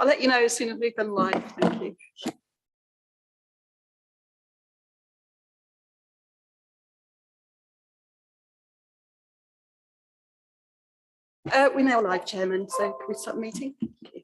I'll let you know as soon as we've gone live. Thank you. We're now live, Chairman, so can we start the meeting? Thank you.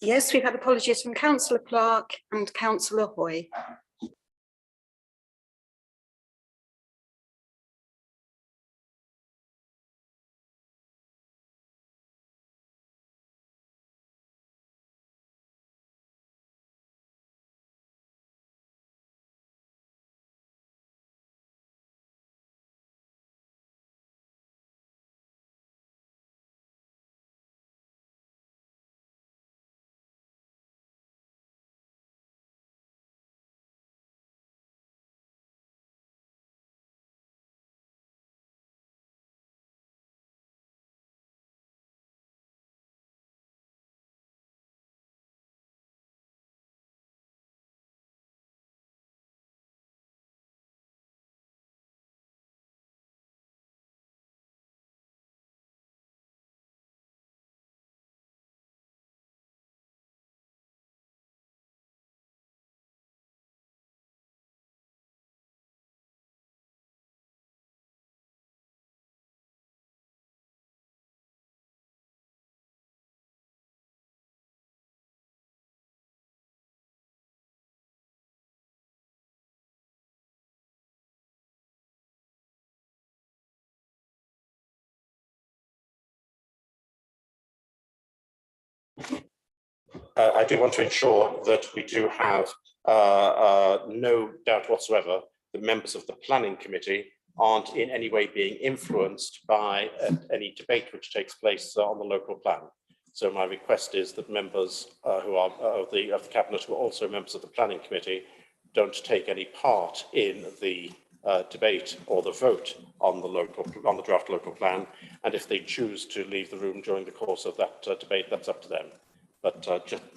Yes, we've had apologies from Councillor Clark and Councillor Hoy. I do want to ensure that we do have no doubt whatsoever that members of the planning committee aren't in any way being influenced by any debate which takes place on the local plan. So my request is that members who are of the cabinet who are also members of the planning committee don't take any part in the debate or the vote on the draft local plan, and if they choose to leave the room during the course of that debate, that's up to them. But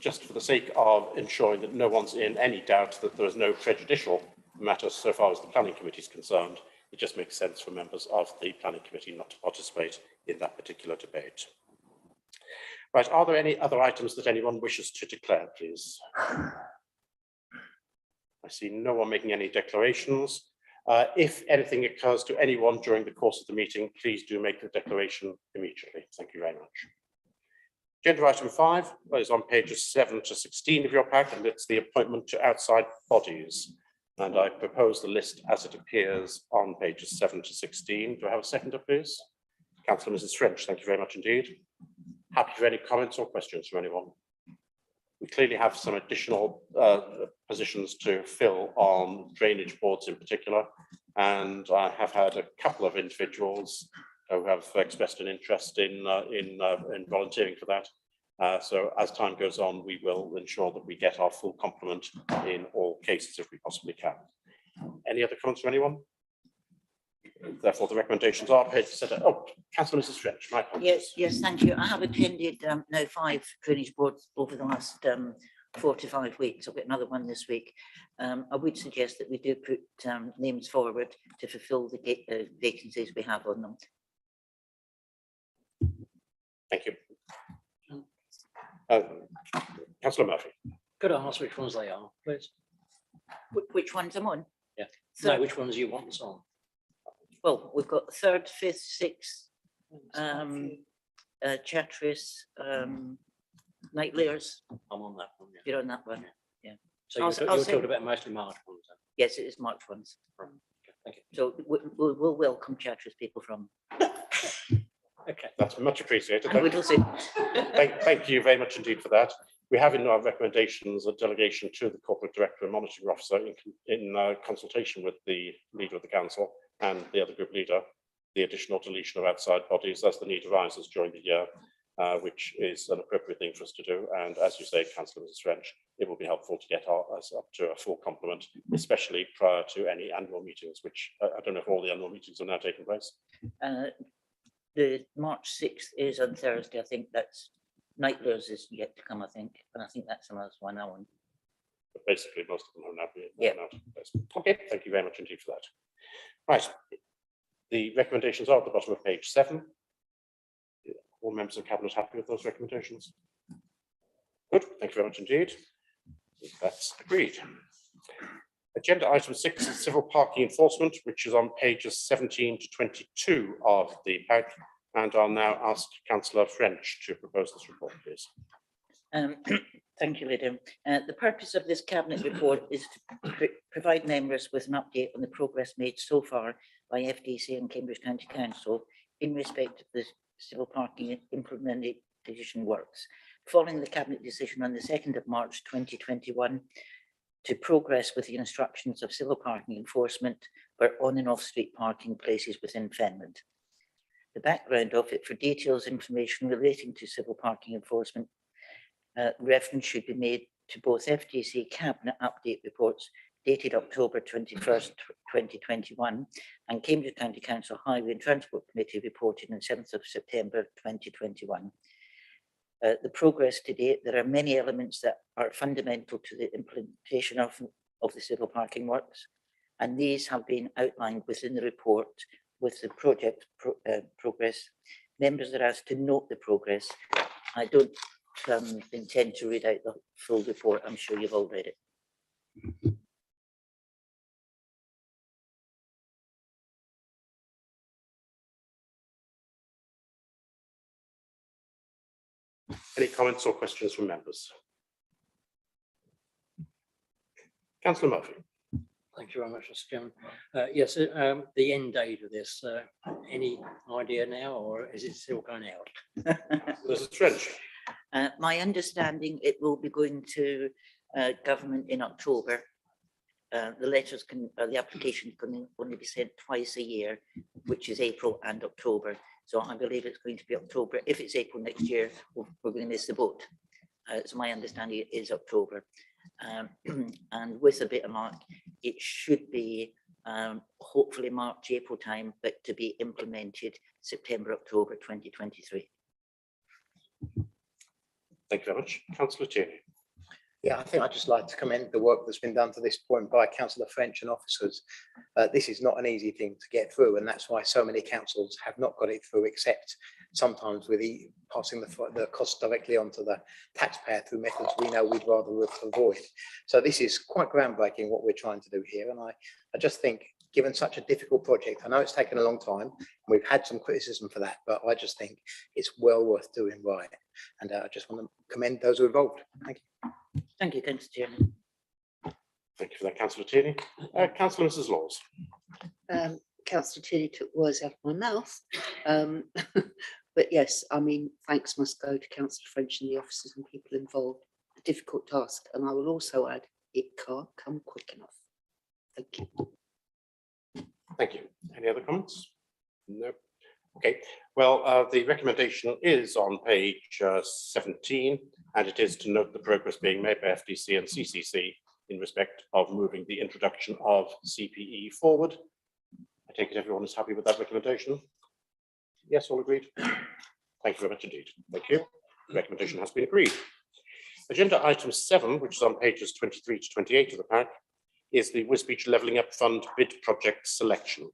just for the sake of ensuring that no one's in any doubt that there is no prejudicial matter so far as the planning committee is concerned, it just makes sense for members of the planning committee not to participate in that particular debate. Right, are there any other items that anyone wishes to declare, please? I see no one making any declarations. If anything occurs to anyone during the course of the meeting, please do make the declaration immediately. Thank you very much. Agenda item 5 is on pages 7 to 16 of your pack, and it's the appointment to outside bodies. And I propose the list as it appears on pages 7 to 16. Do I have a seconder, please? Councillor Mrs. French, thank you very much indeed. Happy for any comments or questions from anyone. We clearly have some additional positions to fill on drainage boards in particular, and I have had a couple of individuals who have expressed an interest in volunteering for that. So as time goes on, we will ensure that we get our full complement in all cases if we possibly can. Any other comments from anyone? Therefore, the recommendations are paid to set up. Oh, Councillor Mrs. French, my apologies. Yes, thank you. I have attended now 5 drainage boards over the last 4 to 5 weeks. I've got another one this week. I would suggest that we do put names forward to fulfil the vacancies we have on them. Thank you. Councillor Murphy. Could I ask which ones they are, please? Which ones I'm on? Yeah. So, No, which ones you want on? well, we've got 3rd, 5th, 6th, Chatteris, Knightlayers. I'm on that one. Yeah. You're on that one. Yeah. So I'll you're say- talking about mostly March ones. Then. Yes, it is March ones. Okay, thank you. So we'll welcome Chatteris people from. Okay. That's much appreciated. And Whittlesey. Thank you very much indeed for that. We have in our recommendations a delegation to the corporate director and monitoring officer in consultation with the leader of the council and the other group leader, the additional deletion of outside bodies as the need arises during the year, which is an appropriate thing for us to do. And as you say, Councillor Mrs. French, it will be helpful to get us up to a full complement, especially prior to any annual meetings, which I don't know if all the annual meetings are now taking place. The March 6th is on Thursday. I think that's Nightlares is yet to come, I think. And I think that's the last one on. But basically, most of them are now being Yeah. now taking place. Okay, thank you very much indeed for that. Right. The recommendations are at the bottom of page 7. All members of Cabinet happy with those recommendations? Good, thank you very much indeed. That's agreed. Agenda item 6 is civil parking enforcement, which is on pages 17 to 22 of the pack. And I'll now ask Councillor French to propose this report, please. Thank you, Lydia. The purpose of this Cabinet report is to provide members with an update on the progress made so far by FDC and Cambridge County Council in respect of the civil parking implementation works, following the Cabinet decision on the 2nd of March 2021 to progress with the instructions of civil parking enforcement for on and off street parking places within Fenland. The background of it: for details information relating to civil parking enforcement, reference should be made to both FDC Cabinet update reports dated October 21st, 2021, and Cambridge County Council Highway and Transport Committee reported on 7th of September 2021. The progress to date: there are many elements that are fundamental to the implementation of the civil parking works, and these have been outlined within the report with the project progress. Members are asked to note the progress. I don't intend to read out the full report. I'm sure you've all read it. Any comments or questions from members? Councillor Murphy. Thank you very much, Mr. Chairman. Yes, the end date of this, any idea now, or is it still going out? Mrs. French. My understanding, it will be going to government in October. The letters the application can only be sent twice a year, which is April and October. So I believe it's going to be October. If it's April next year, we're going to miss the boat. So my understanding it is October. And with a bit of luck, it should be hopefully March, April time, but to be implemented September, October 2023. Thank you very much. Councillor Tierney. Yeah, I think I'd just like to commend the work that's been done to this point by Councillor French and officers. This is not an easy thing to get through, and that's why so many councils have not got it through, except sometimes with passing the cost directly onto the taxpayer through methods we know we'd rather avoid. So this is quite groundbreaking what we're trying to do here, and I just think, given such a difficult project, I know it's taken a long time, and we've had some criticism for that, but I just think it's well worth doing right. And I just want to commend those who are involved. Thank you. Thank you, Councillor Chairman. Thank you for that, Councillor Tierney. Councillor Mrs. Laws. Councillor Tierney took words out of my mouth. But yes, I mean, thanks must go to Councillor French and the officers and people involved. A difficult task. And I will also add, it can't come quick enough. Thank you. Thank you. Any other comments? No. Okay. Well, the recommendation is on page 17, and it is to note the progress being made by FDC and CCC in respect of moving the introduction of CPE forward. I take it everyone is happy with that recommendation? Yes, all agreed? Thank you very much indeed. Thank you. The recommendation has been agreed. Agenda item 7, which is on pages 23 to 28 of the pack, is the Wisbech Levelling Up Fund bid project selection.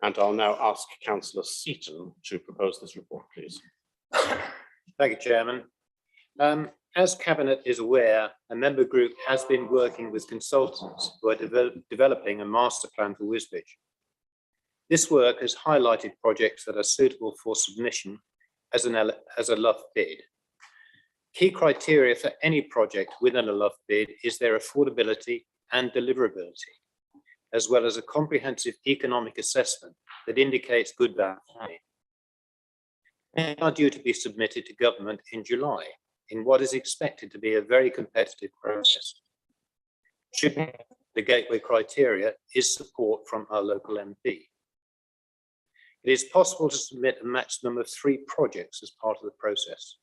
And I'll now ask Councillor Seaton to propose this report, please. Thank you, Chairman. As Cabinet is aware, a member group has been working with consultants who are developing a master plan for Wisbech. This work has highlighted projects that are suitable for submission as a LUF bid. Key criteria for any project within a LUF bid is their affordability and deliverability, as well as a comprehensive economic assessment that indicates good value. They are due to be submitted to government in July. in what is expected to be a very competitive process. Should the gateway criteria is support from our local MP. It is possible to submit a maximum of 3 projects as part of the process.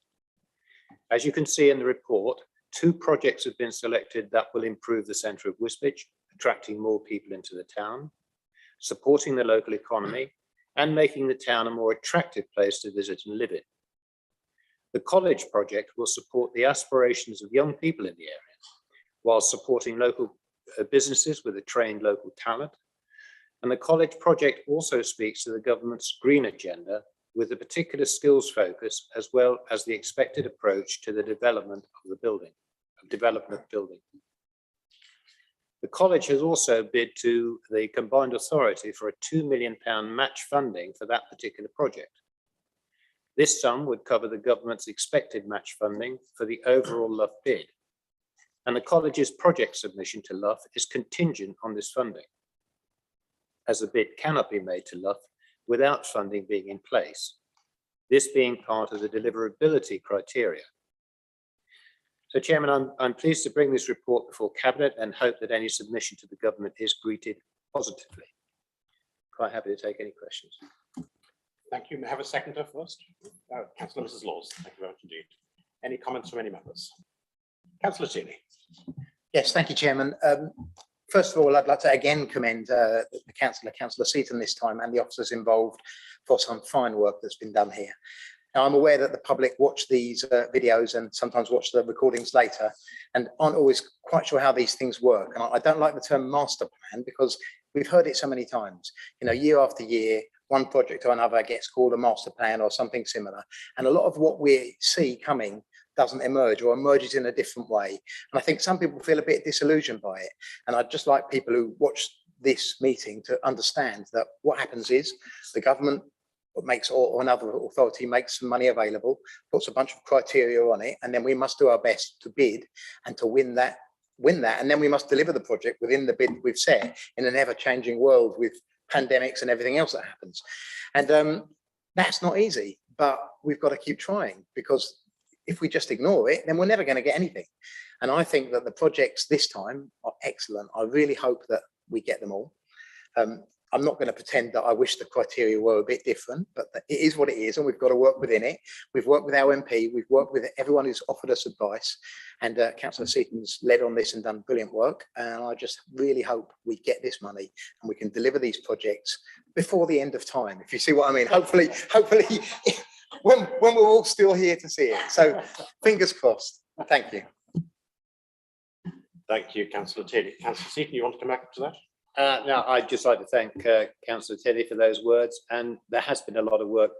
As you can see in the report, 2 projects have been selected that will improve the centre of Wisbech, attracting more people into the town, supporting the local economy, and making the town a more attractive place to visit and live in. The college project will support the aspirations of young people in the area, while supporting local businesses with a trained local talent. And the college project also speaks to the government's green agenda with a particular skills focus, as well as the expected approach to the development of the building. The college has also bid to the combined authority for a £2 million match funding for that particular project. This sum would cover the government's expected match funding for the overall LUF bid. And the college's project submission to LUF is contingent on this funding, as the bid cannot be made to LUF without funding being in place, this being part of the deliverability criteria. So, Chairman, I'm pleased to bring this report before Cabinet and hope that any submission to the government is greeted positively. Quite happy to take any questions. Thank you. May I have a seconder first? Councillor Mrs. Laws. Thank you very much indeed. Any comments from any members? Councillor Tierney. Yes, thank you, Chairman. First of all, I'd like to again commend the Councillor Seaton this time, and the officers involved for some fine work that's been done here. Now, I'm aware that the public watch these videos and sometimes watch the recordings later and aren't always quite sure how these things work. And I don't like the term master plan because we've heard it so many times. You know, year after year, one project or another gets called a master plan or something similar. And a lot of what we see coming doesn't emerge or emerges in a different way. And I think some people feel a bit disillusioned by it. And I'd just like people who watch this meeting to understand that what happens is the government makes, or another authority makes some money available, puts a bunch of criteria on it, and then we must do our best to bid and to win that, and then we must deliver the project within the bid we've set in an ever-changing world with pandemics and everything else that happens. And that's not easy, but we've got to keep trying, because if we just ignore it, then we're never going to get anything. And I think that the projects this time are excellent. I really hope that we get them all. I'm not going to pretend that I wish the criteria were a bit different, but it is what it is, and we've got to work within it. We've worked with our MP, we've worked with everyone who's offered us advice, and Councillor Seaton's led on this and done brilliant work. And I just really hope we get this money and we can deliver these projects before the end of time, if you see what I mean. Hopefully, when we're all still here to see it. So fingers crossed. Thank you. Thank you, Councillor Tierney. Councillor Seaton, you want to come back to that? Now, I'd just like to thank Councillor Teddy for those words, and there has been a lot of work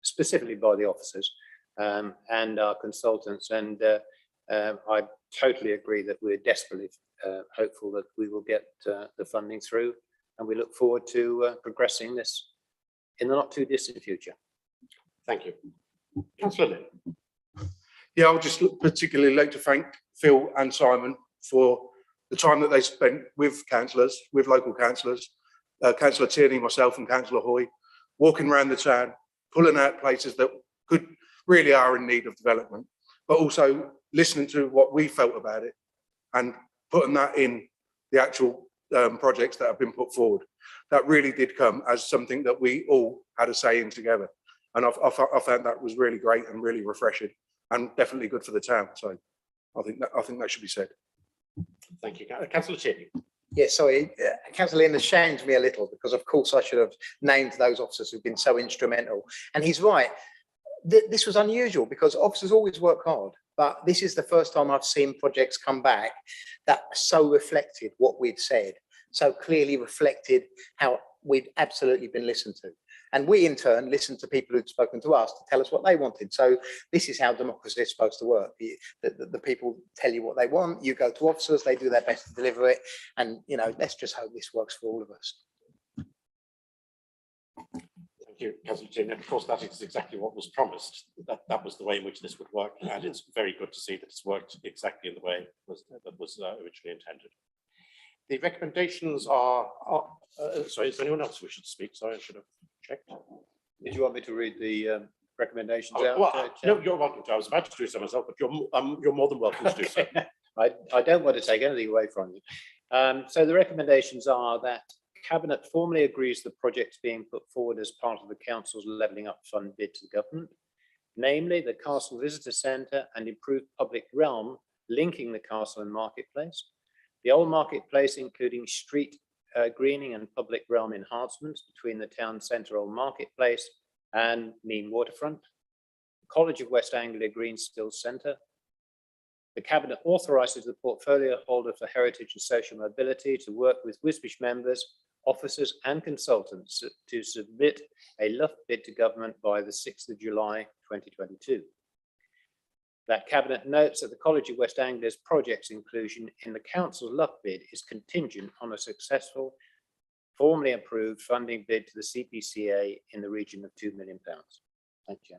specifically by the officers and our consultants, and I totally agree that we're desperately hopeful that we will get the funding through, and we look forward to progressing this in the not too distant future. Thank you. Councillor Lynn. Yeah, I'll just particularly like to thank Phil and Simon for the time that they spent with councillors, with local councillors, Councillor Tierney, myself and Councillor Hoy, walking around the town, pulling out places that could really are in need of development, but also listening to what we felt about it and putting that in the actual projects that have been put forward. That really did come as something that we all had a say in together. And I found that was really great and really refreshing and definitely good for the town. So I think that should be said. Thank you. Councillor Tierney. Yeah, sorry, Councillor Lynn has shamed me a little, because of course I should have named those officers who've been so instrumental. And he's right. This was unusual because officers always work hard, but this is the first time I've seen projects come back that so reflected what we'd said, so clearly reflected how we'd absolutely been listened to. And we in turn listened to people who'd spoken to us to tell us what they wanted. So this is how democracy is supposed to work. The people tell you what they want, you go to officers, they do their best to deliver it. And, you know, let's just hope this works for all of us. Thank you, Councillor Tierney. Of course, that is exactly what was promised. That was the way in which this would work. And it's very good to see that it's worked exactly in the way that was originally intended. The recommendations are sorry, is there anyone else who should speak? Sorry, I should have checked. Did you want me to read the recommendations Oh, out? well, no, Chairman? you're welcome to. I was about to do so myself, but you're more than welcome to do so. Okay. I don't want to take anything away from you. So the recommendations are that Cabinet formally agrees the projects being put forward as part of the Council's Levelling Up Fund bid to the government, namely the Castle Visitor Centre and improved public realm linking the castle and marketplace, the old marketplace including street greening and public realm enhancements between the town centre old marketplace and Mean Waterfront, College of West Anglia Green Stills Centre. The Cabinet authorises the portfolio holder for heritage and social mobility to work with Wisbech members, officers and consultants to submit a LUF bid to government by the 6th of July 2022. That Cabinet notes that the College of West Anglia's project's inclusion in the Council's LUF bid is contingent on a successful, formally approved funding bid to the CPCA in the region of £2 million. Thank you.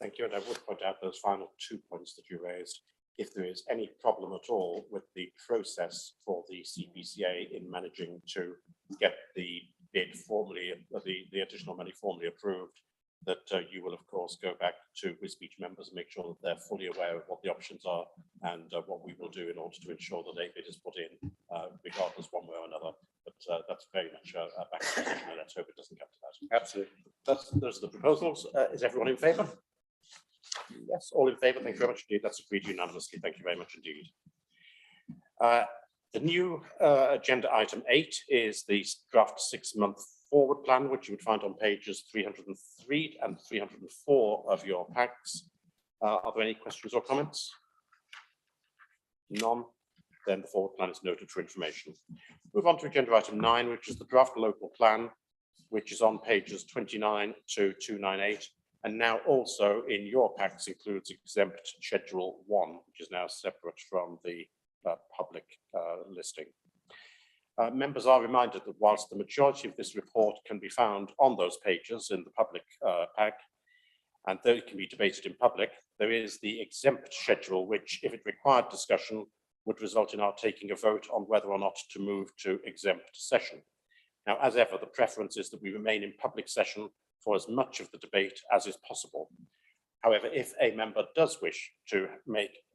Thank you. And I would point out those final 2 points that you raised. If there is any problem at all with the process for the CPCA in managing to get the bid formally, the additional money formally approved, that you will of course go back to Wisbech members and make sure that they're fully aware of what the options are and what we will do in order to ensure that a bid is put in, regardless one way or another. But that's very much a back position, and let's hope it doesn't come to that. Absolutely. Those are the proposals. Is everyone in favour? Yes, all in favour. Thank you very much indeed. That's agreed unanimously. Thank you very much indeed. The new agenda item 8 is the draft 6-month forward plan, which you would find on pages 303 and 304 of your packs. Are there any questions or comments? None. Then the forward plan is noted for information. Move on to agenda item 9, which is the draft local plan, which is on pages 29 to 298. And now also in your packs includes exempt schedule 1, which is now separate from the public listing. Members are reminded that whilst the majority of this report can be found on those pages in the public pack, and though it can be debated in public, there is the exempt schedule, which, if it required discussion, would result in our taking a vote on whether or not to move to exempt session. Now, as ever, the preference is that we remain in public session for as much of the debate as is possible. However, if a member does wish to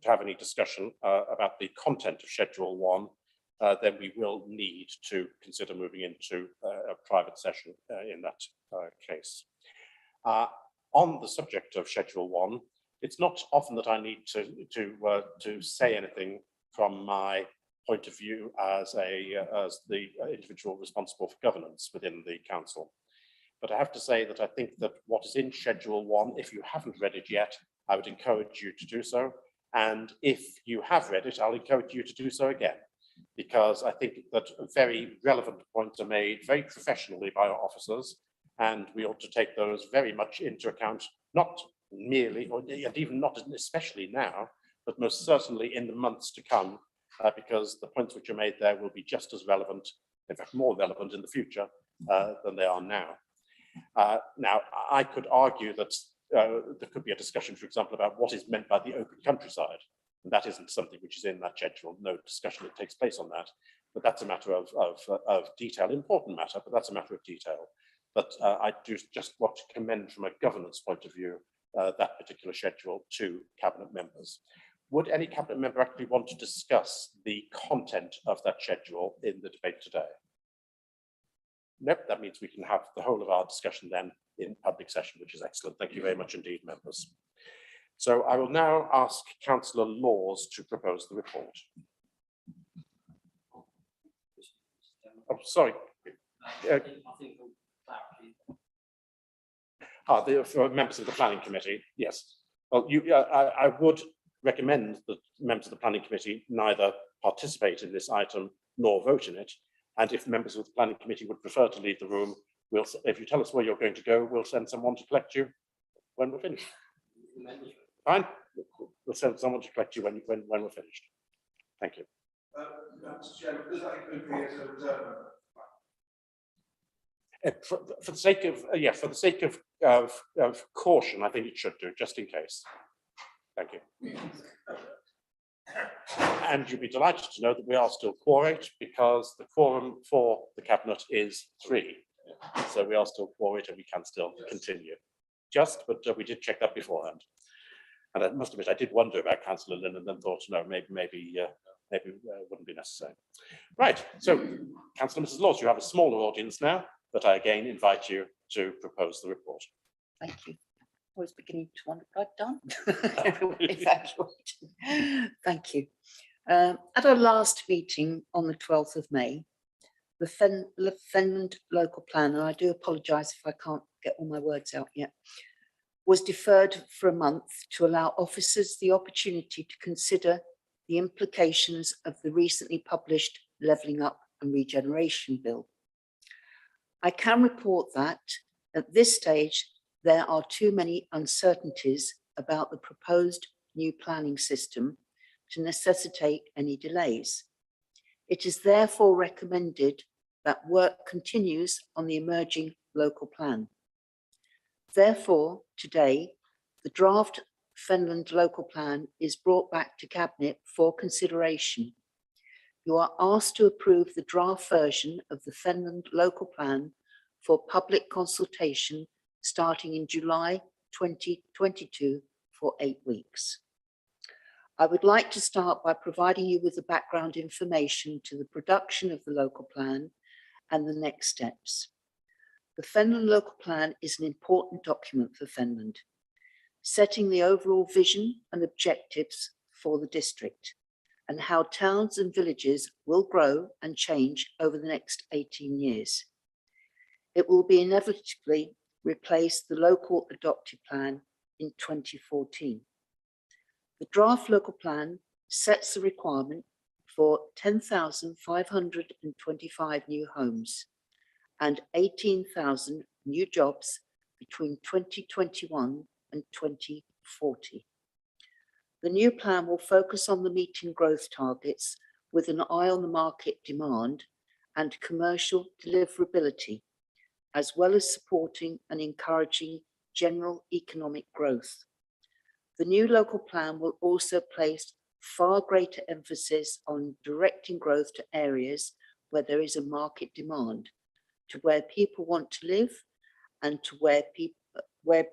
have any discussion about the content of Schedule 1, then we will need to consider moving into a private session in that case. On the subject of Schedule 1, it's not often that I need to say anything from my point of view as the individual responsible for governance within the council. But I have to say that I think that what is in Schedule 1, if you haven't read it yet, I would encourage you to do so. And if you have read it, I'll encourage you to do so again, because I think that very relevant points are made very professionally by our officers, and we ought to take those very much into account, not merely, and even not especially now, but most certainly in the months to come, because the points which are made there will be just as relevant, in fact, more relevant in the future than they are now. Now, I could argue that there could be a discussion, for example, about what is meant by the open countryside. And that isn't something which is in that schedule, no discussion that takes place on that. But that's a matter of detail, important matter, but that's a matter of detail. But I do just want to commend from a governance point of view that particular schedule to Cabinet members. Would any Cabinet member actually want to discuss the content of that schedule in the debate today? Nope, that means we can have the whole of our discussion then in public session, which is excellent. Thank you very much indeed, members. So I will now ask Councillor Laws to propose the report. Oh, sorry. For members of the Planning Committee, yes. Well, I would recommend that members of the Planning Committee neither participate in this item nor vote in it. And if members of the Planning Committee would prefer to leave the room, if you tell us where you're going to go, we'll send someone to collect you when we're finished. Fine, we'll send someone to collect you when we're finished. Thank you. Mr. Chairman, does that include me as a reserve? For the sake of for the sake of caution, I think it should do, just in case. Thank you. And you'll be delighted to know that we are still quorate, because the quorum for the Cabinet is 3. So we are still quorate and we can still continue. just, but we did check that beforehand. And I must admit, I did wonder about Councillor Lynn and then thought, no, maybe wouldn't be necessary. Right, so Councillor Mrs. Laws, you have a smaller audience now, but I again invite you to propose the report. Thank you. I was beginning to wonder if I'd done. Everyone evaluated. Thank you. At our last meeting on the 12th of May, the Fenland local plan, and I do apologise if I can't get all my words out yet, was deferred for a month to allow officers the opportunity to consider the implications of the recently published Levelling Up and Regeneration Bill. I can report that at this stage, there are too many uncertainties about the proposed new planning system to necessitate any delays. It is therefore recommended that work continues on the emerging local plan. Therefore, today, the draft Fenland local plan is brought back to Cabinet for consideration. You are asked to approve the draft version of the Fenland local plan for public consultation starting in July 2022 for 8 weeks. I would like to start by providing you with the background information to the production of the local plan and the next steps. The Fenland local plan is an important document for Fenland, setting the overall vision and objectives for the district and how towns and villages will grow and change over the next 18 years. It will be inevitably replace the local adopted plan in 2014. The draft local plan sets the requirement for 10,525 new homes and 18,000 new jobs between 2021 and 2040. The new plan will focus on the meeting growth targets with an eye on the market demand and commercial deliverability, as well as supporting and encouraging general economic growth. The new local plan will also place far greater emphasis on directing growth to areas where there is a market demand, to where people want to live and to where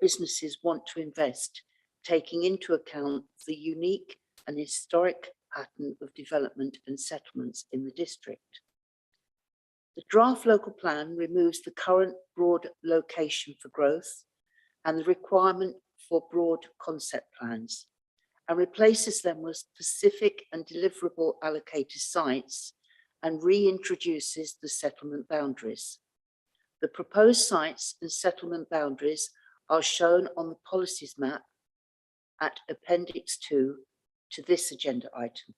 businesses want to invest, taking into account the unique and historic pattern of development and settlements in the district. The draft local plan removes the current broad location for growth and the requirement for broad concept plans and replaces them with specific and deliverable allocated sites and reintroduces the settlement boundaries. The proposed sites and settlement boundaries are shown on the policies map at Appendix 2 to this agenda item.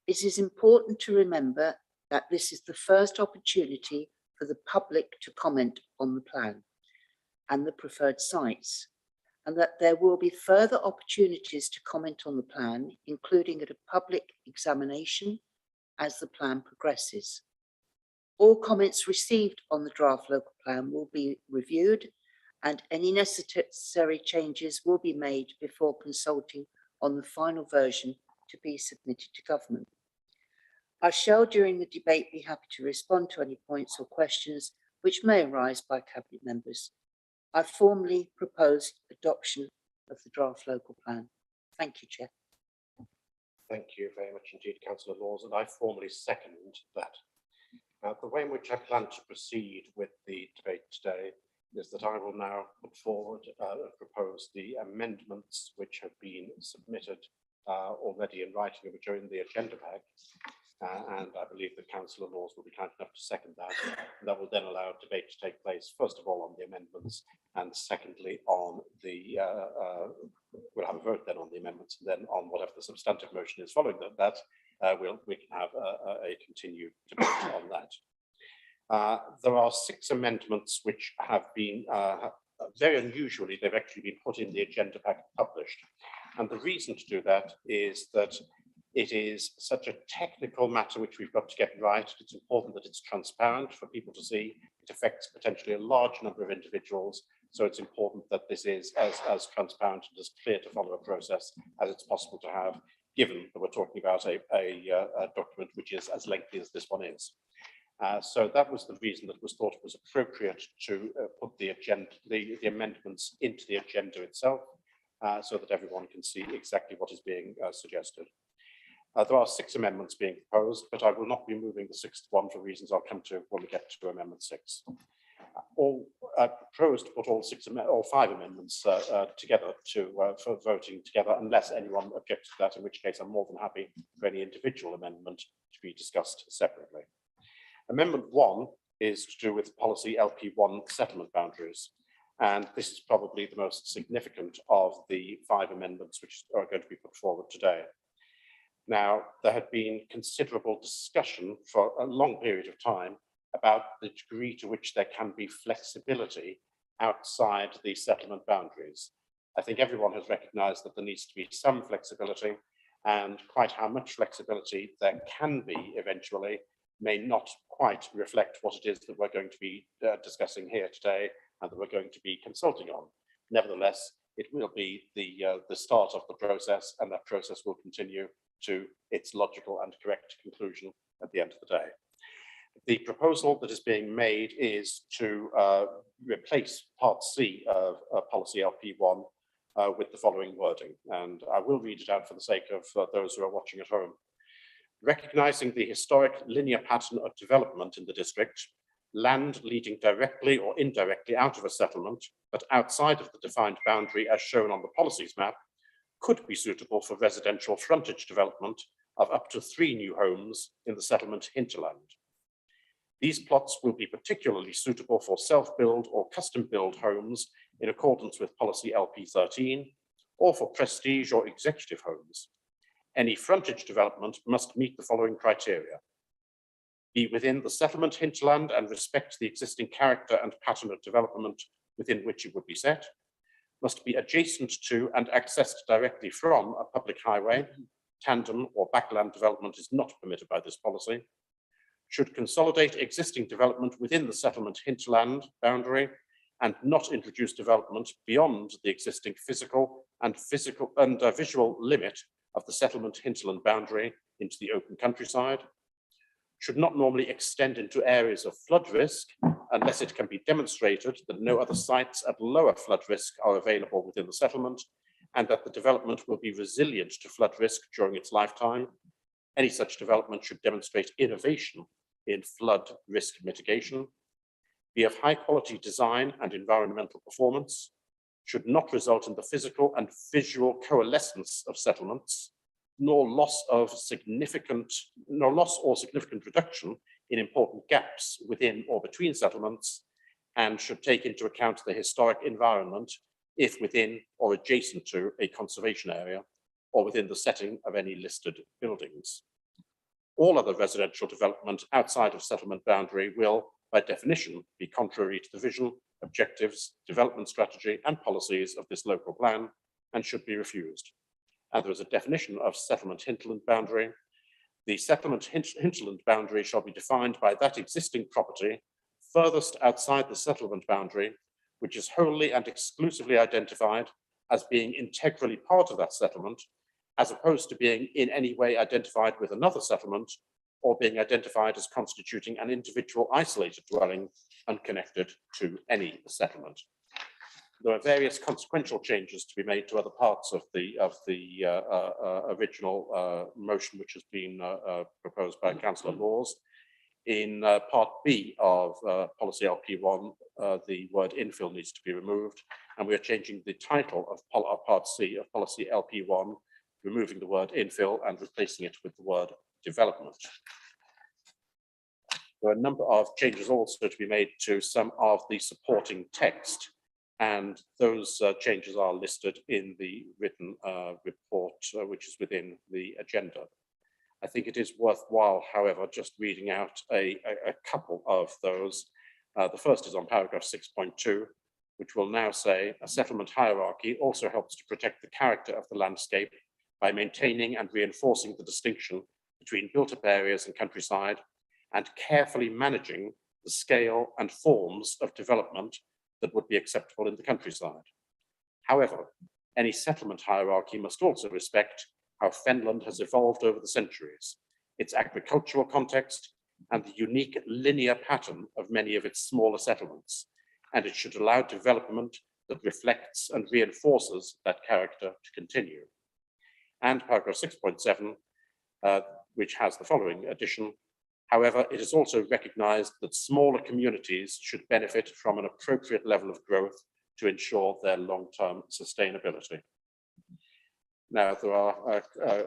It is important to remember that this is the first opportunity for the public to comment on the plan and the preferred sites, and that there will be further opportunities to comment on the plan, including at a public examination as the plan progresses. All comments received on the draft local plan will be reviewed and any necessary changes will be made before consulting on the final version to be submitted to government. I shall during the debate be happy to respond to any points or questions which may arise by Cabinet members. I formally propose adoption of the draft local plan. Thank you, Chair. Thank you very much indeed, Councillor Laws, and I formally second that. The way in which I plan to proceed with the debate today is that I will now put forward and propose the amendments which have been submitted already in writing, which are in the agenda pack. And I believe that Councillor Laws will be kind enough to second that. That will then allow debate to take place, first of all, on the amendments, and secondly, on the, we'll have a vote then on the amendments, and then on whatever the substantive motion is following that, we can have a continued debate on that. There are 6 amendments which have been, very unusually, they've actually been put in the agenda pack published. And the reason to do that is that it is such a technical matter which we've got to get right. It's important that it's transparent for people to see. It affects potentially a large number of individuals. So it's important that this is as transparent and as clear to follow a process as it's possible to have, given that we're talking about a document which is as lengthy as this one is. So that was the reason that it was thought it was appropriate to put the agenda, the amendments into the agenda itself, so that everyone can see exactly what is being suggested. There are 6 amendments being proposed, but I will not be moving the 6th one for reasons I'll come to when we get to Amendment 6. All proposed to put all 5 amendments together for voting together, unless anyone objects to that, in which case I'm more than happy for any individual amendment to be discussed separately. Amendment 1 is to do with policy LP1 settlement boundaries. And this is probably the most significant of the 5 amendments which are going to be put forward today. Now, there had been considerable discussion for a long period of time about the degree to which there can be flexibility outside the settlement boundaries. I think everyone has recognized that there needs to be some flexibility, and quite how much flexibility there can be eventually may not quite reflect what it is that we're going to be discussing here today and that we're going to be consulting on. Nevertheless, it will be the start of the process, and that process will continue to its logical and correct conclusion at the end of the day. The proposal that is being made is to replace Part C of Policy LP1 with the following wording, and I will read it out for the sake of those who are watching at home. Recognizing the historic linear pattern of development in the district, land leading directly or indirectly out of a settlement, but outside of the defined boundary as shown on the policies map, could be suitable for residential frontage development of up to 3 new homes in the settlement hinterland. These plots will be particularly suitable for self-build or custom-build homes in accordance with policy LP13, or for prestige or executive homes. Any frontage development must meet the following criteria: be within the settlement hinterland and respect the existing character and pattern of development within which it would be set, must be adjacent to and accessed directly from a public highway. Tandem or backland development is not permitted by this policy. Should consolidate existing development within the settlement hinterland boundary and not introduce development beyond the existing physical and visual limit of the settlement hinterland boundary into the open countryside. Should not normally extend into areas of flood risk unless it can be demonstrated that no other sites at lower flood risk are available within the settlement, and that the development will be resilient to flood risk during its lifetime. Any such development should demonstrate innovation in flood risk mitigation, be of high quality design and environmental performance, should not result in the physical and visual coalescence of settlements, nor loss or significant reduction in important gaps within or between settlements, and should take into account the historic environment if within or adjacent to a conservation area or within the setting of any listed buildings. All other residential development outside of settlement boundary will, by definition, be contrary to the vision, objectives, development strategy, and policies of this local plan, and should be refused. And there is a definition of settlement hinterland boundary. The settlement hinterland boundary shall be defined by that existing property furthest outside the settlement boundary, which is wholly and exclusively identified as being integrally part of that settlement, as opposed to being in any way identified with another settlement or being identified as constituting an individual isolated dwelling unconnected to any settlement. There are various consequential changes to be made to other parts of the original motion, which has been proposed by Councillor Laws. In Part B of Policy LP1, the word infill needs to be removed, and we are changing the title of Part C of Policy LP1, removing the word infill and replacing it with the word development. There are a number of changes also to be made to some of the supporting text, and those changes are listed in the written report, which is within the agenda. I think it is worthwhile, however, just reading out a couple of those. The first is on paragraph 6.2, which will now say a settlement hierarchy also helps to protect the character of the landscape by maintaining and reinforcing the distinction between built-up areas and countryside, and carefully managing the scale and forms of development that would be acceptable in the countryside. However, any settlement hierarchy must also respect how Fenland has evolved over the centuries, its agricultural context, and the unique linear pattern of many of its smaller settlements, and it should allow development that reflects and reinforces that character to continue. And paragraph 6.7, which has the following addition: however, it is also recognized that smaller communities should benefit from an appropriate level of growth to ensure their long-term sustainability. Now, there are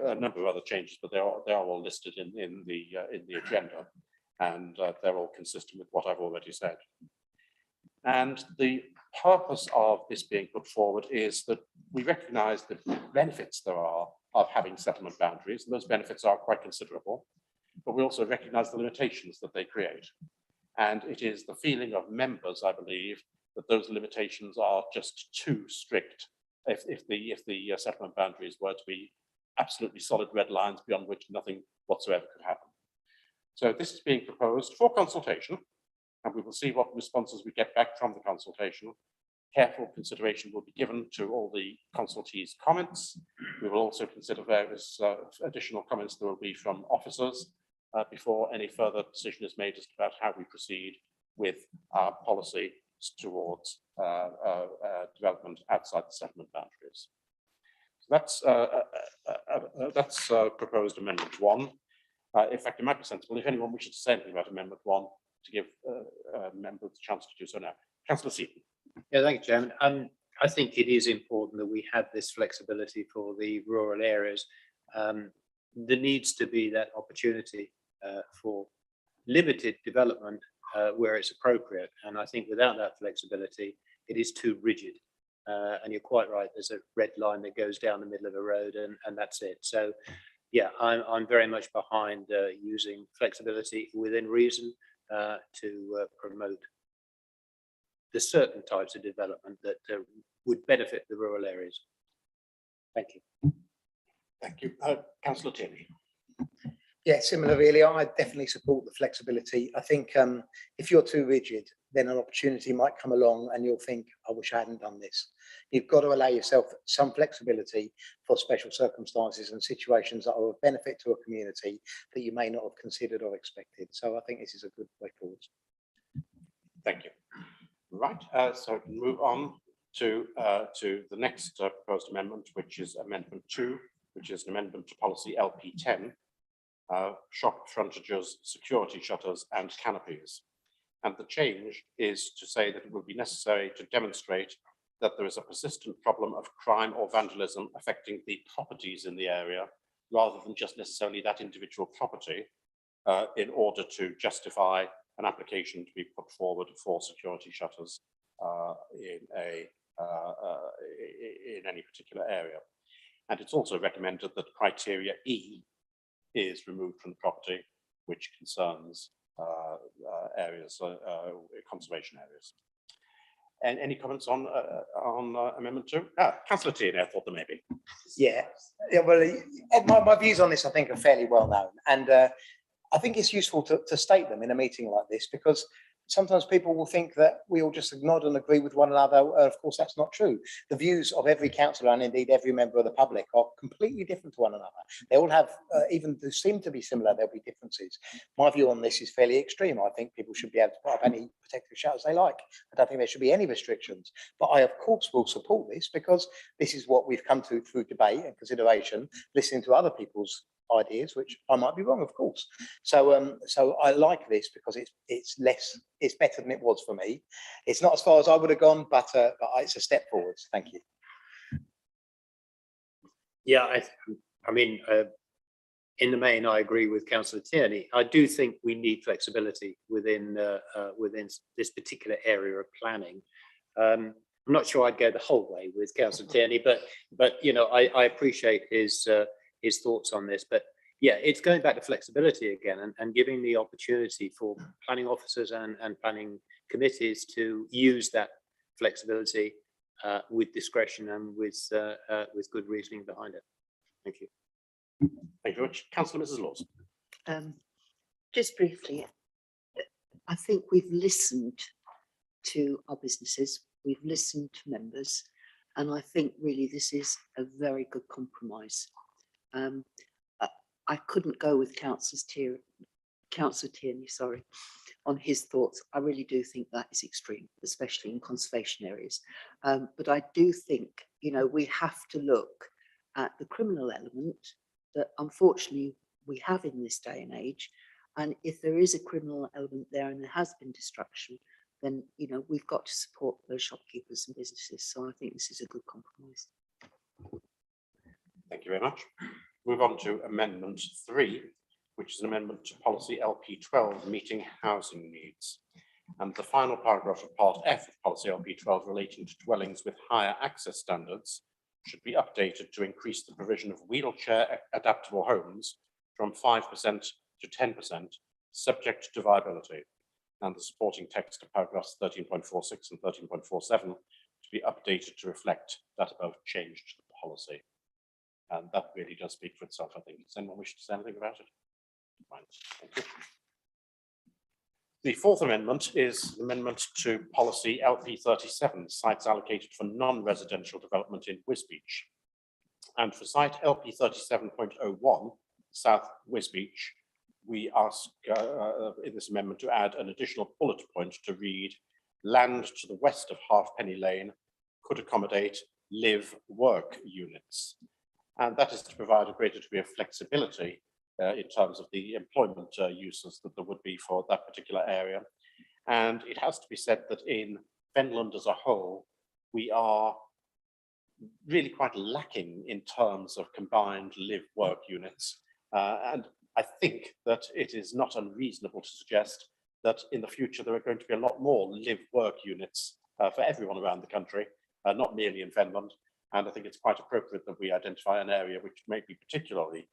a number of other changes, but they are all listed in the agenda, and they're all consistent with what I've already said. And the purpose of this being put forward is that we recognize the benefits there are of having settlement boundaries, and those benefits are quite considerable, but we also recognize the limitations that they create. And it is the feeling of members, I believe, that those limitations are just too strict if the settlement boundaries were to be absolutely solid red lines beyond which nothing whatsoever could happen. So this is being proposed for consultation, and we will see what responses we get back from the consultation. Careful consideration will be given to all the consultees' comments. We will also consider various additional comments there will be from officers before any further decision is made as to about how we proceed with our policy towards development outside the settlement boundaries. So that's proposed amendment 1. In fact, it might be sensible if anyone wishes to say anything about amendment 1 to give members the chance to do so now. Councillor Seaton. Yeah, thank you, Chairman. I think it is important that we have this flexibility for the rural areas. There needs to be that opportunity for limited development where it's appropriate. And I think without that flexibility, it is too rigid. And you're quite right, there's a red line that goes down the middle of a road and that's it. So yeah, I'm very much behind using flexibility within reason to promote the certain types of development that would benefit the rural areas. Thank you. Thank you. Councillor Tierney. Yeah, similar really. I definitely support the flexibility. I think if you're too rigid, then an opportunity might come along and you'll think, I wish I hadn't done this. You've got to allow yourself some flexibility for special circumstances and situations that are of benefit to a community that you may not have considered or expected. So I think this is a good way forward. Thank you. Right, so we can move on to the next proposed amendment, which is amendment 2, which is an amendment to policy LP10, shop frontages, security shutters and canopies. And the change is to say that it will be necessary to demonstrate that there is a persistent problem of crime or vandalism affecting the properties in the area, rather than just necessarily that individual property, in order to justify an application to be put forward for security shutters in any particular area. And it's also recommended that criteria E is removed from the property, which concerns areas, conservation areas. And any comments on amendment 2? Councillor Tierney, I thought there may be. Yeah, well, my views on this, I think, are fairly well known. And I think it's useful to state them in a meeting like this, because sometimes people will think that we all just nod and agree with one another. Of course, that's not true. The views of every councillor and indeed every member of the public are completely different to one another. They all have, even they seem to be similar, there'll be differences. My view on this is fairly extreme. I think people should be able to put up any protective shutters they like. I don't think there should be any restrictions. But I, of course, will support this because this is what we've come to through debate and consideration, listening to other people's ideas, which I might be wrong, of course. So so I like this because it's better than it was for me. It's not as far as I would have gone, but it's a step forwards. Thank you. Yeah, I mean, in the main, I agree with Councillor Tierney. I do think we need flexibility within within this particular area of planning. I'm not sure I'd go the whole way with Councillor Tierney, but you know, I appreciate his thoughts on this. But yeah, it's going back to flexibility again and giving the opportunity for planning officers and planning committees to use that flexibility with discretion and with good reasoning behind it. Thank you. Thank you very much. Councillor Mrs. Laws. Just briefly, I think we've listened to our businesses, we've listened to members, and I think really this is a very good compromise. I couldn't go with Councillor Councillor Tierney, sorry, on his thoughts. I really do think that is extreme, especially in conservation areas. But I do think, you know, we have to look at the criminal element that unfortunately we have in this day and age. And if there is a criminal element there and there has been destruction, then, you know, we've got to support those shopkeepers and businesses. So I think this is a good compromise. Thank you very much. Move on to Amendment 3, which is an amendment to Policy LP 12, meeting housing needs. And the final paragraph of Part F of Policy LP 12 relating to dwellings with higher access standards should be updated to increase the provision of wheelchair adaptable homes from 5% to 10%, subject to viability. And the supporting text of paragraphs 13.46 and 13.47 to be updated to reflect that above change to the policy. And that really does speak for itself, I think. Does anyone wish to say anything about it? Fine. Thank you. The fourth amendment is an amendment to policy LP 37, sites allocated for non-residential development in Wisbech. And for site LP 37.01, South Wisbech, we ask in this amendment to add an additional bullet point to read, land to the west of Halfpenny Lane could accommodate live-work units. And that is to provide a greater degree of flexibility in terms of the employment uses that there would be for that particular area. And it has to be said that in Fenland as a whole, we are really quite lacking in terms of combined live-work units. And I think that it is not unreasonable to suggest that in the future there are going to be a lot more live-work units for everyone around the country, not merely in Fenland. And I think it's quite appropriate that we identify an area which may be particularly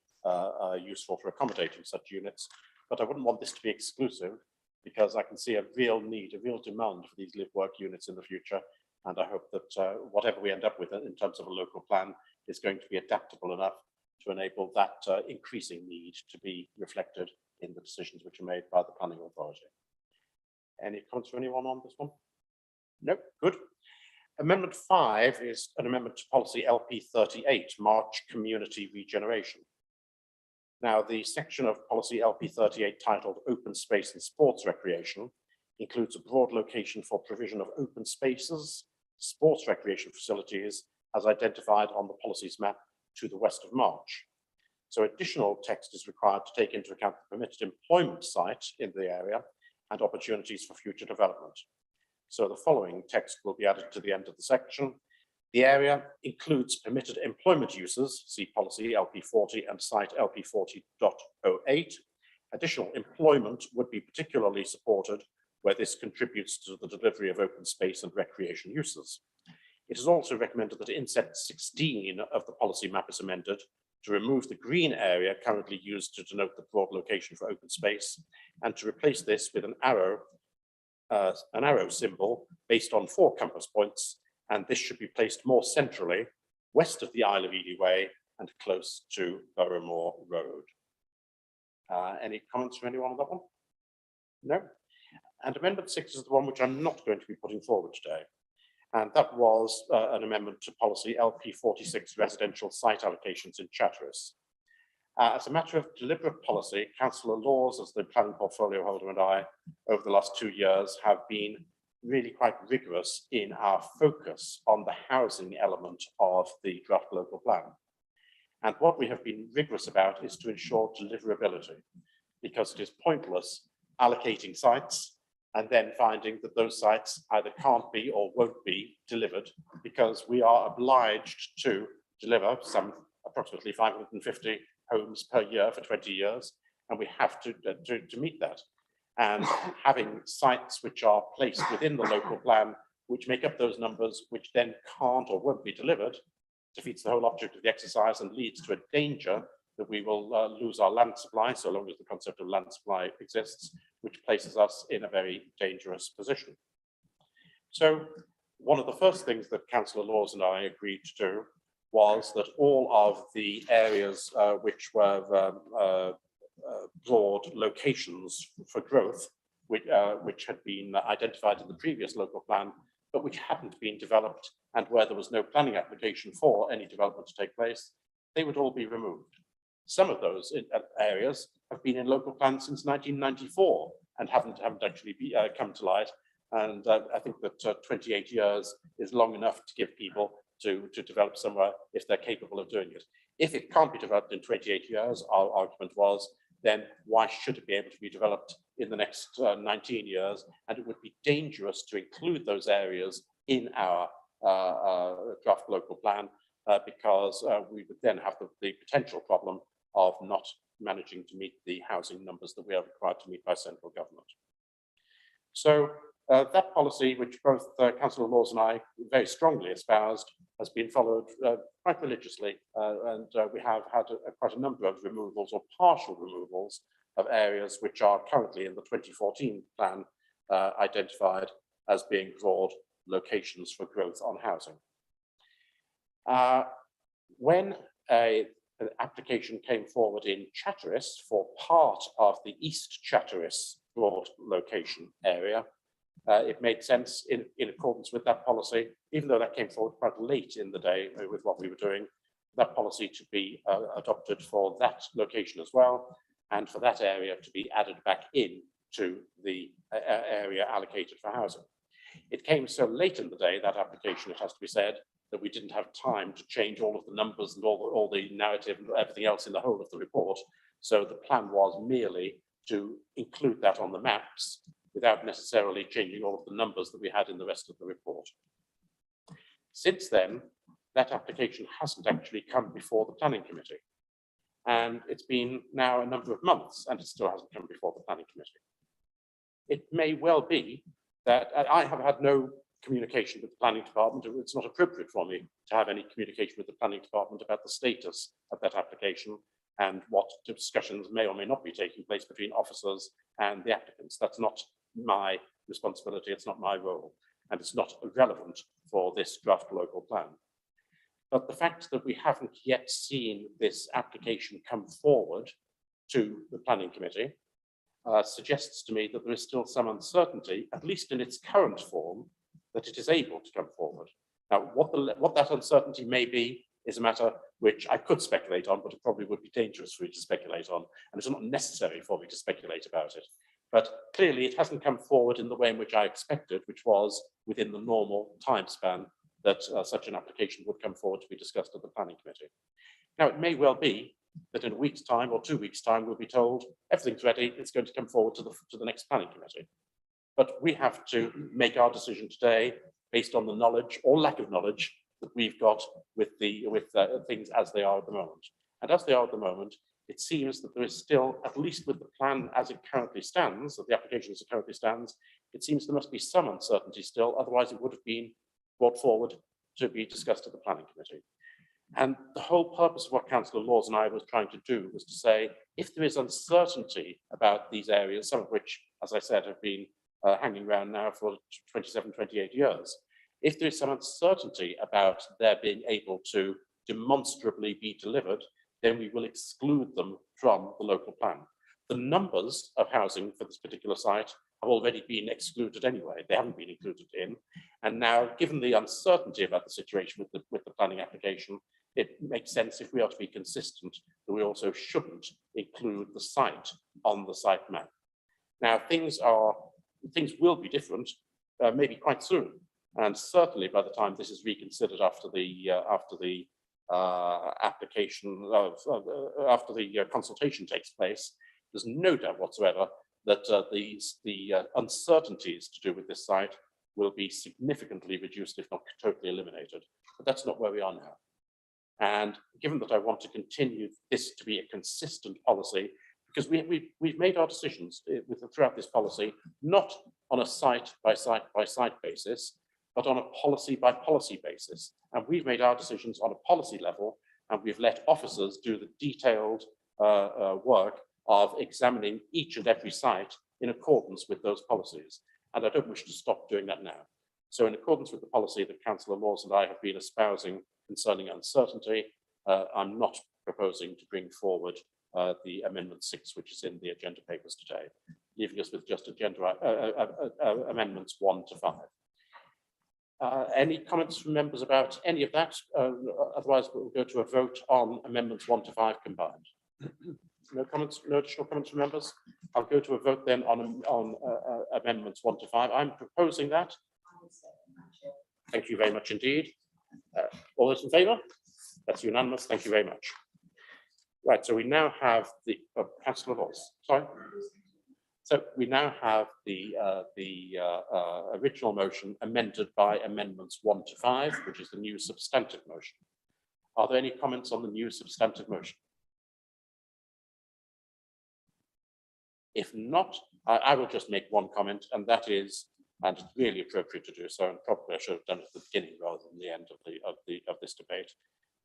useful for accommodating such units. But I wouldn't want this to be exclusive, because I can see a real need, a real demand for these live-work units in the future. And I hope that whatever we end up with in terms of a local plan is going to be adaptable enough to enable that increasing need to be reflected in the decisions which are made by the planning authority. Any comments from anyone on this one? No, good. Amendment 5 is an amendment to policy LP 38, March Community Regeneration. Now, the section of policy LP 38 titled Open Space and Sports Recreation includes a broad location for provision of open spaces, sports recreation facilities, as identified on the policies map to the west of March. So additional text is required to take into account the permitted employment site in the area and opportunities for future development. So the following text will be added to the end of the section. The area includes permitted employment uses, see policy LP 40 and site LP 40.08. Additional employment would be particularly supported where this contributes to the delivery of open space and recreation uses. It is also recommended that inset 16 of the policy map is amended to remove the green area currently used to denote the broad location for open space, and to replace this with an arrow symbol based on 4 compass points, and this should be placed more centrally west of the Isle of Ely Way and close to Boroughmore Road. Any comments from anyone on that one? No? And Amendment 6 is the one which I'm not going to be putting forward today. And that was an amendment to policy LP 46 residential site allocations in Chatteris. As a matter of deliberate policy, Councillor Laws, as the planning portfolio holder, and I, over the last 2 years, have been really quite rigorous in our focus on the housing element of the draft local plan. And what we have been rigorous about is to ensure deliverability, because it is pointless allocating sites and then finding that those sites either can't be or won't be delivered, because we are obliged to deliver some approximately 550 homes per year for 20 years, and we have to meet that. And having sites which are placed within the local plan, which make up those numbers, which then can't or won't be delivered, defeats the whole object of the exercise and leads to a danger that we will lose our land supply, so long as the concept of land supply exists, which places us in a very dangerous position. So one of the first things that Councillor Laws and I agreed to do was that all of the areas which were broad locations for growth, which had been identified in the previous local plan, but which hadn't been developed, and where there was no planning application for any development to take place, they would all be removed. Some of those areas have been in local plans since 1994 and haven't actually come to light. And I think that 28 years is long enough to give people to develop somewhere if they're capable of doing it. If it can't be developed in 28 years, our argument was, then why should it be able to be developed in the next 19 years? And it would be dangerous to include those areas in our draft local plan because we would then have the potential problem of not managing to meet the housing numbers that we are required to meet by central government. So that policy, which both Councillor Laws and I very strongly espoused, has been followed quite religiously, and we have had quite a number of removals or partial removals of areas which are currently in the 2014 plan identified as being broad locations for growth on housing. When an application came forward in Chatteris for part of the East Chatteris broad location area, it made sense in accordance with that policy, even though that came forward quite late in the day with what we were doing, that policy to be adopted for that location as well, and for that area to be added back in to the area allocated for housing. It came so late in the day, that application, it has to be said, that we didn't have time to change all of the numbers and all the narrative and everything else in the whole of the report. So the plan was merely to include that on the maps without necessarily changing all of the numbers that we had in the rest of the report. Since then, that application hasn't actually come before the planning committee. And it's been now a number of months and it still hasn't come before the planning committee. It may well be that I have had no communication with the planning department. It's not appropriate for me to have any communication with the planning department about the status of that application and what discussions may or may not be taking place between officers and the applicants. That's not my responsibility, it's not my role, and it's not relevant for this draft local plan. But the fact that we haven't yet seen this application come forward to the planning committee suggests to me that there is still some uncertainty, at least in its current form, that it is able to come forward. Now, what that uncertainty may be is a matter which I could speculate on, but it probably would be dangerous for me to speculate on, and it's not necessary for me to speculate about it. But clearly it hasn't come forward in the way in which I expected, which was within the normal time span that such an application would come forward to be discussed at the planning committee. Now, it may well be that in a week's time or 2 weeks' time, we'll be told everything's ready, it's going to come forward to the next planning committee. But we have to make our decision today based on the knowledge or lack of knowledge that we've got with things as they are at the moment. And as they are at the moment, it seems that there is still, at least with the plan as it currently stands, that the application as it currently stands, it seems there must be some uncertainty still, otherwise it would have been brought forward to be discussed at the planning committee. And the whole purpose of what Councillor Laws and I was trying to do was to say, if there is uncertainty about these areas, some of which, as I said, have been hanging around now for 27, 28 years, if there is some uncertainty about their being able to demonstrably be delivered, then we will exclude them from the local plan. The numbers of housing for this particular site have already been excluded anyway. They haven't been included in. And now, given the uncertainty about the situation with the planning application, it makes sense, if we are to be consistent, that we also shouldn't include the site on the site map. Now, things will be different, maybe quite soon. And certainly by the time this is reconsidered after the application after the consultation takes place, there's no doubt whatsoever that the uncertainties to do with this site will be significantly reduced, if not totally eliminated. But that's not where we are now. And given that I want to continue this to be a consistent policy, because we've made our decisions throughout this policy, not on a site by site basis, but on a policy by policy basis. And we've made our decisions on a policy level, and we've let officers do the detailed work of examining each and every site in accordance with those policies. And I don't wish to stop doing that now. So in accordance with the policy that Councillor Laws and I have been espousing concerning uncertainty, I'm not proposing to bring forward the Amendment 6, which is in the agenda papers today, leaving us with just Amendments 1 to 5. Any comments from members about any of that? Otherwise, we'll go to a vote on Amendments 1 to 5 combined. No comments, no additional comments from members? I'll go to a vote then on amendments 1 to 5. I'm proposing that. Thank you very much indeed. All those in favour? That's unanimous. Thank you very much. Right, so we now have the Councillor Laws. Sorry. So we now have the original motion amended by amendments 1 to 5, which is the new substantive motion. Are there any comments on the new substantive motion? If not, I will just make one comment, and that is, and it's really appropriate to do so, and probably I should have done it at the beginning rather than the end of this debate,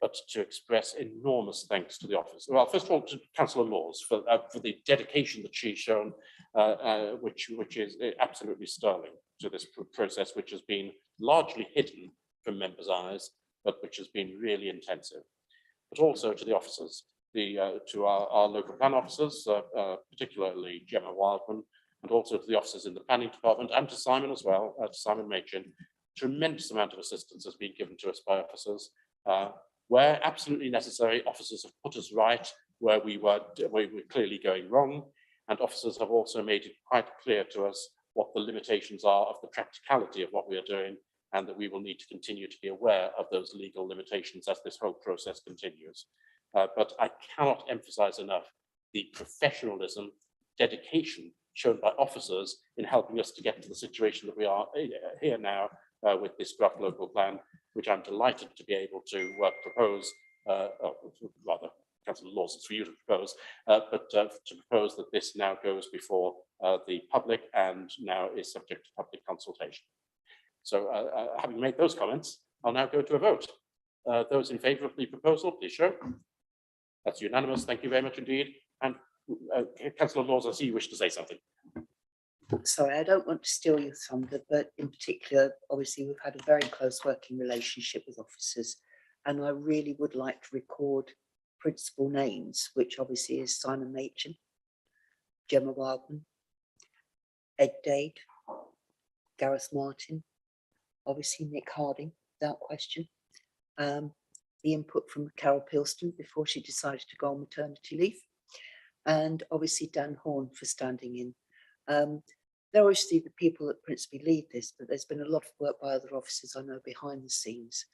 but to express enormous thanks to the office. Well, first of all, to Councillor Laws for the dedication that she's shown, which is absolutely sterling to this process, which has been largely hidden from members' eyes, but which has been really intensive. But also to the officers, to our local plan officers, particularly Gemma Wildman, and also to the officers in the planning department, and to Simon as well, to Simon Machin. Tremendous amount of assistance has been given to us by officers. Where absolutely necessary, officers have put us right where we were clearly going wrong, and officers have also made it quite clear to us what the limitations are of the practicality of what we are doing, and that we will need to continue to be aware of those legal limitations as this whole process continues. But I cannot emphasize enough the professionalism, dedication shown by officers in helping us to get to the situation that we are here now with this draft local plan, which I'm delighted to be able to propose, rather, Councillor Laws, it's for you to propose, but to propose that this now goes before the public and now is subject to public consultation. So having made those comments, I'll now go to a vote. Those in favour of the proposal, please show. That's unanimous. Thank you very much indeed. And Councillor Laws, I see you wish to say something. Sorry, I don't want to steal your thunder, but in particular, obviously, we've had a very close working relationship with officers, and I really would like to record principal names, which obviously is Simon Machin, Gemma Wildman, Ed Dade, Gareth Martin, obviously Nick Harding, without question. The input from Carol Pilston before she decided to go on maternity leave, and obviously Dan Horn for standing in. They're obviously the people that principally lead this, but there's been a lot of work by other officers I know behind the scenes.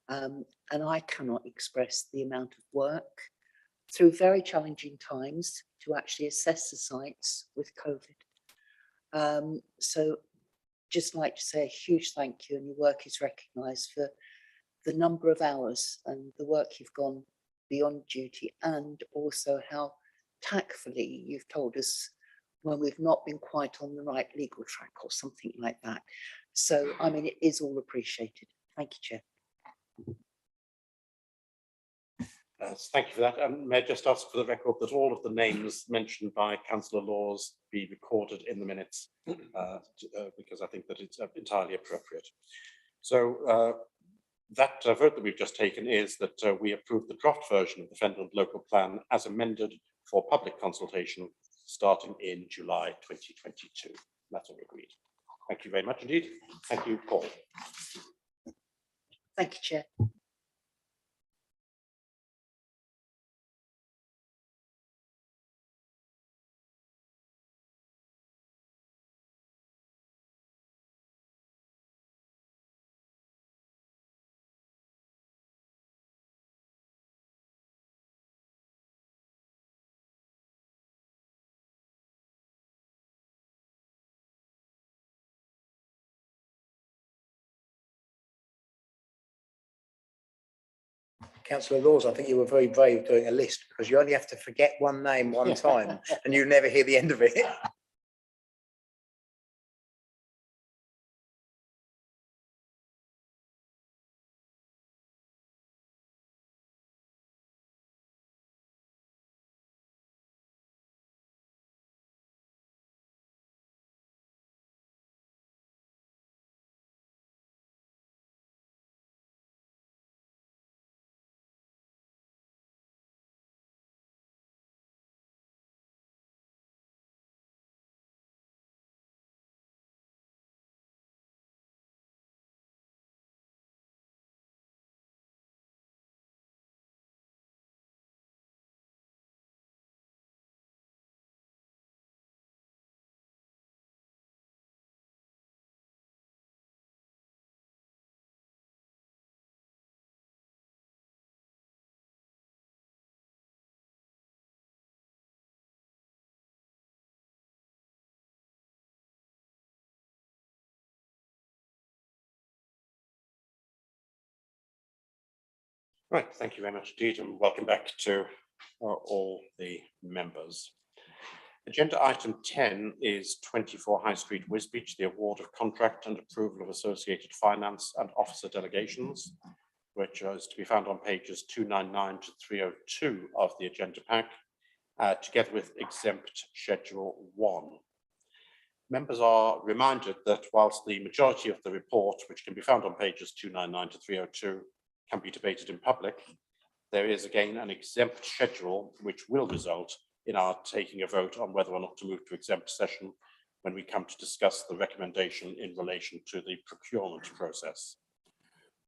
And I cannot express the amount of work through very challenging times to actually assess the sites with COVID. So just like to say a huge thank you, and your work is recognised for the number of hours and the work you've gone beyond duty, and also how tactfully you've told us when we've not been quite on the right legal track or something like that. So, I mean, it is all appreciated. Thank you, Chair. Thank you for that. And may I just ask for the record that all of the names mentioned by Councillor Laws be recorded in the minutes, because I think that it's entirely appropriate. So that vote that we've just taken is that we approve the draft version of the Fenland local plan as amended for public consultation starting in July 2022. That's all agreed. Thank you very much indeed. Thank you, Paul. Thank you, Chair. Councillor Laws, I think you were very brave doing a list, because you only have to forget one name one time and you never hear the end of it. Right, thank you very much indeed, and welcome back to all the members. Agenda item 10 is 24 High Street, Wisbech, the award of contract and approval of associated finance and officer delegations, which is to be found on pages 299 to 302 of the agenda pack, together with exempt schedule 1. Members are reminded that whilst the majority of the report, which can be found on pages 299 to 302, can be debated in public, there is again an exempt schedule which will result in our taking a vote on whether or not to move to exempt session when we come to discuss the recommendation in relation to the procurement process.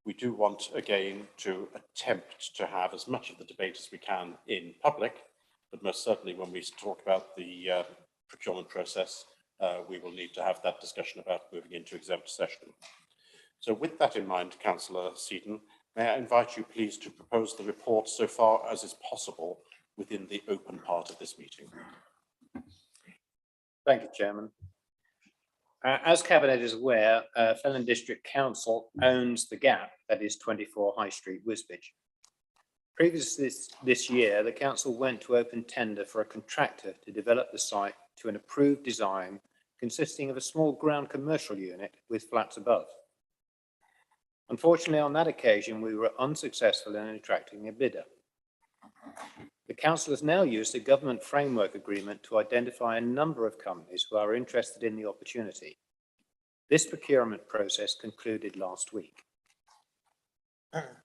We do want again to attempt to have as much of the debate as we can in public, but most certainly when we talk about the procurement process, we will need to have that discussion about moving into exempt session. So with that in mind, Councillor Seaton, may I invite you please to propose the report so far as is possible within the open part of this meeting. Thank you, Chairman. As Cabinet is aware, Felon District Council owns the gap that is 24 High Street, Wisbech. Previously this year, the council went to open tender for a contractor to develop the site to an approved design consisting of a small ground commercial unit with flats above. Unfortunately, on that occasion, we were unsuccessful in attracting a bidder. The council has now used a government framework agreement to identify a number of companies who are interested in the opportunity. This procurement process concluded last week.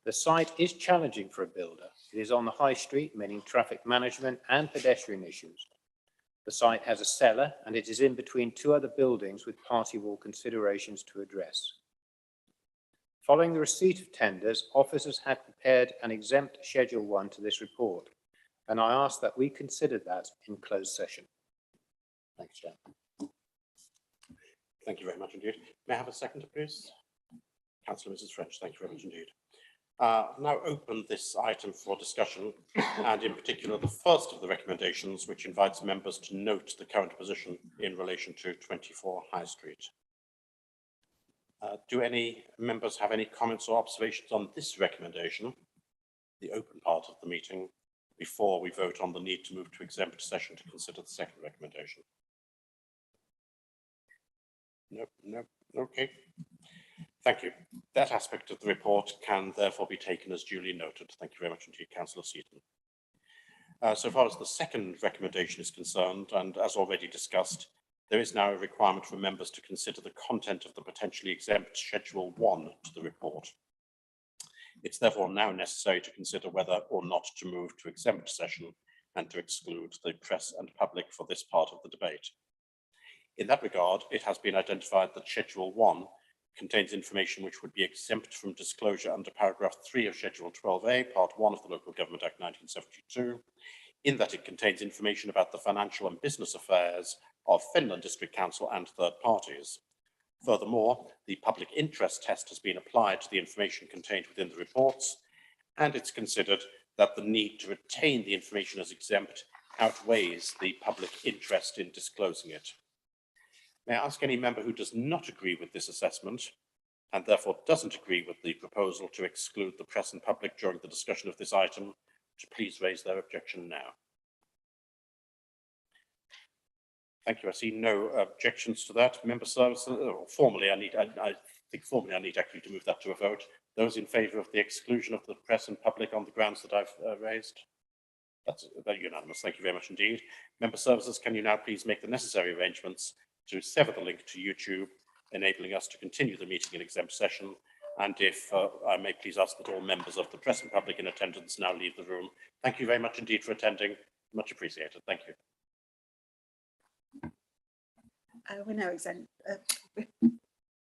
The site is challenging for a builder. It is on the high street, meaning traffic management and pedestrian issues. The site has a cellar and it is in between two other buildings with party wall considerations to address. Following the receipt of tenders, officers had prepared an exempt Schedule 1 to this report, and I ask that we consider that in closed session. Thanks, Chair. Thank you very much indeed. May I have a second, please? Councillor Mrs. French, thank you very much indeed. Now open this item for discussion, and in particular the first of the recommendations, which invites members to note the current position in relation to 24 High Street. Do any members have any comments or observations on this recommendation, the open part of the meeting, before we vote on the need to move to exempt session to consider the second recommendation? No, okay. Thank you. That aspect of the report can therefore be taken as duly noted. Thank you very much indeed, Councillor Seaton. So far as the second recommendation is concerned, and as already discussed, there is now a requirement for members to consider the content of the potentially exempt Schedule 1 to the report. It's therefore now necessary to consider whether or not to move to exempt session and to exclude the press and public for this part of the debate. In that regard, it has been identified that Schedule 1 contains information which would be exempt from disclosure under paragraph 3 of Schedule 12A, part 1 of the Local Government Act 1972, in that it contains information about the financial and business affairs of Finland District Council and third parties. Furthermore, the public interest test has been applied to the information contained within the reports, and it's considered that the need to retain the information as exempt outweighs the public interest in disclosing it. May I ask any member who does not agree with this assessment, and therefore doesn't agree with the proposal to exclude the press and public during the discussion of this item, to please raise their objection now. Thank you. I see no objections to that. Member services, formally, I think formally I need actually to move that to a vote. Those in favour of the exclusion of the press and public on the grounds that I've raised? That's unanimous. Thank you very much indeed. Member services, can you now please make the necessary arrangements to sever the link to YouTube, enabling us to continue the meeting in exempt session? And if I may please ask that all members of the press and public in attendance now leave the room. Thank you very much indeed for attending. Much appreciated. Thank you. We're now exempt.